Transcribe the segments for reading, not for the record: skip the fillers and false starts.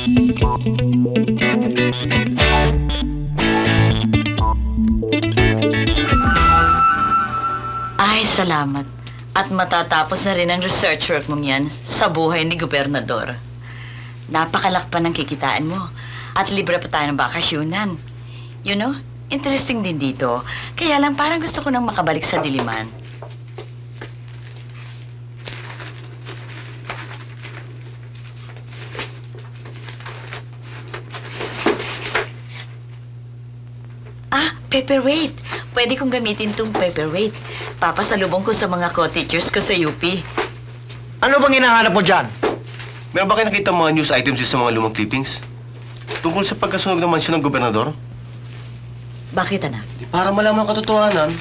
Ay, salamat. At matatapos na rin ang research work mong yan sa buhay ni Gobernador. Napakalak pa ng kikitaan mo. At libre pa tayo ng bakasyunan. You know, interesting din dito. Kaya lang parang gusto ko nang makabalik sa Diliman. Paperweight. Pwede kong gamitin tong paperweight. Papasalubong ko sa mga co-teachers ko sa UP. Ano bang hinahanap mo dyan? Meron ba kayo nakita mga news items sa mga lumang clippings? Tungkol sa pagkasunog ng mansyon ng gobernador? Bakit, anak? Para malaman ang katotohanan.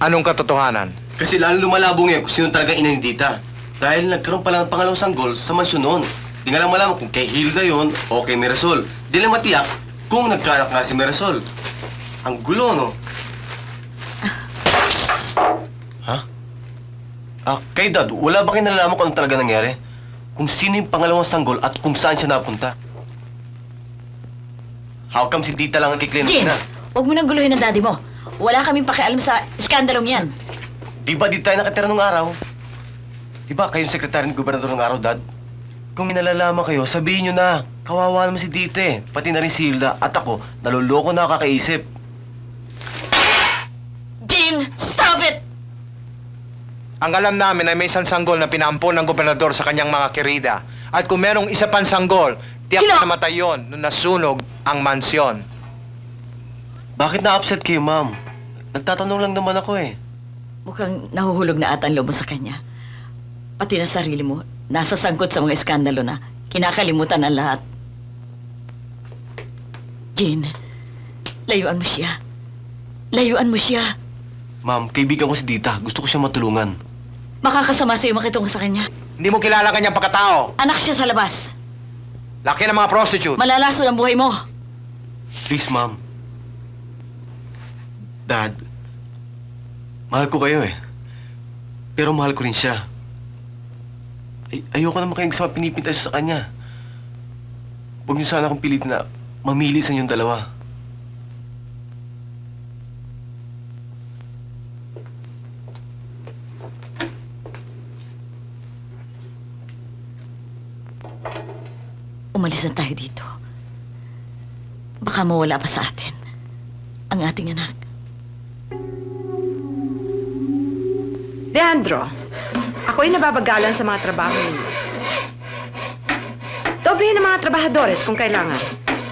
Anong katotohanan? Kasi lalo lumalabo ngayon kung sino talaga ina ni Tita. Dahil nagkaroon pala ng pangalawang sanggol sa mansyon noon. Di nga lang malaman kung kay Hilda yon o kay Mirasol. Di lang matiyak kung nagkaanak nga si Mirasol. Ang gulo, no? Ha? Kay Dad, wala ba kayo nalalaman kung ano talaga nangyari? Kung sino yung pangalawang sanggol at kung saan siya napunta? How come si Tita lang ang kiklin Jin! na? Huwag mo nang guluhin ang daddy mo. Wala kaming pakialam sa iskandalong yan. Di ba di tayo nakatira nung araw? Di ba kayong sekretary ng gobernador nung araw, Dad? Kung may nalalaman kayo, sabihin nyo na. Kawawa naman si Tite. Pati na rin si Hilda. At ako, naluloko na kakaisip. Jin! Stop it! Ang alam namin ay may isang sanggol na pinaampon ng gobernador sa kanyang mga kirida. At kung merong isa pang sanggol, tiyak Hilo! na namatay yun nung nasunog ang mansyon. Bakit na-upset kayo, ma'am? Nagtatanong lang naman ako eh. Mukhang nahuhulog na ata ang loob mo sa kanya. Pati na sarili mo, nasa sangkot sa mga iskandalo na kinakalimutan ang lahat. Jin, layuan mo siya. Layuan mo siya. Ma'am, kaibigan ko si Tita. Gusto ko siya matulungan. Makakasama sa'yo makitungo sa kanya. Hindi mo kilala kanyang pagkatao. Anak siya sa labas. Laki ng mga prostitute. Malalaso ang buhay mo. Please, ma'am. Dad, mahal ko kayo eh. Pero mahal ko rin siya. Ayoko naman kayong sa pinipintas sa kanya. Huwag niyo sana akong pilitin na mamili sa inyong dalawa. Umalis na tayo dito. Baka mawala pa sa atin ang ating anak. Leandro, ako'y nababagalan sa mga trabaho ninyo. Doblehin ang mga trabahadores kung kailangan.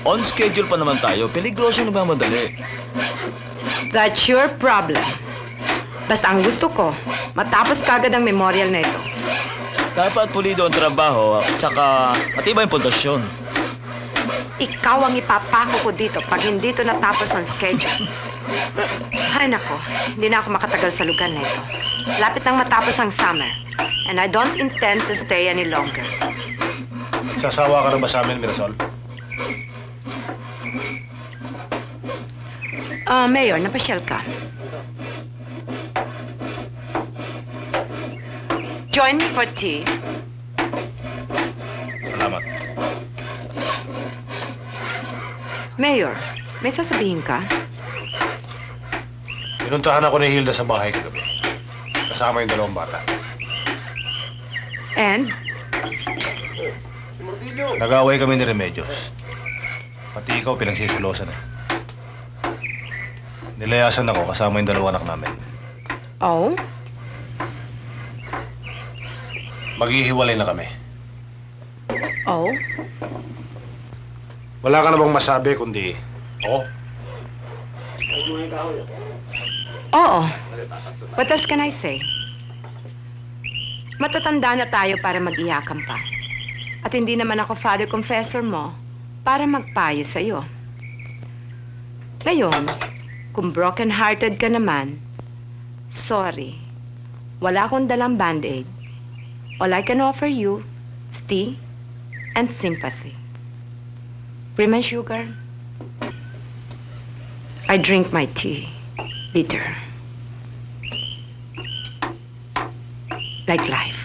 On schedule pa naman tayo. Peligroso nagmamadali. That's your problem. Basta ang gusto ko, matapos kagad ang memorial na ito. Dapat pulido ang trabaho at saka matibay ang pundasyon. Ikaw ang ipapako ko dito pag hindi ito natapos ang schedule. Ay nako, hindi na ako makatagal sa lugar na ito. Lapit nang matapos ang summer. And I don't intend to stay any longer. Sasawa ka na ba sa amin, Mirasol? Mayor, napasyal ka. Join me for tea. Salamat. Mayor, may sasabihin ka? Pinuntahan ako ni Hilda sa bahay kagabi. Kasama yung dalawang bata. And? Nag-away kami ni Remedios. Pati ikaw pinagsisilosan eh. Nilayasan ako kasama yung dalawang anak namin. Oh? Maghihiwalay na kami. Oh? Wala ka na bang masabi kundi, oo? Oo. What else can I say? Matatanda na tayo para mag-iyakan pa. At hindi naman ako father confessor mo para magpayo sa'yo. Ngayon, kung broken-hearted ka naman, sorry. Wala akong dalang band-aid. All I can offer you is tea and sympathy. Bring my sugar. I drink my tea. Bitter. Like life.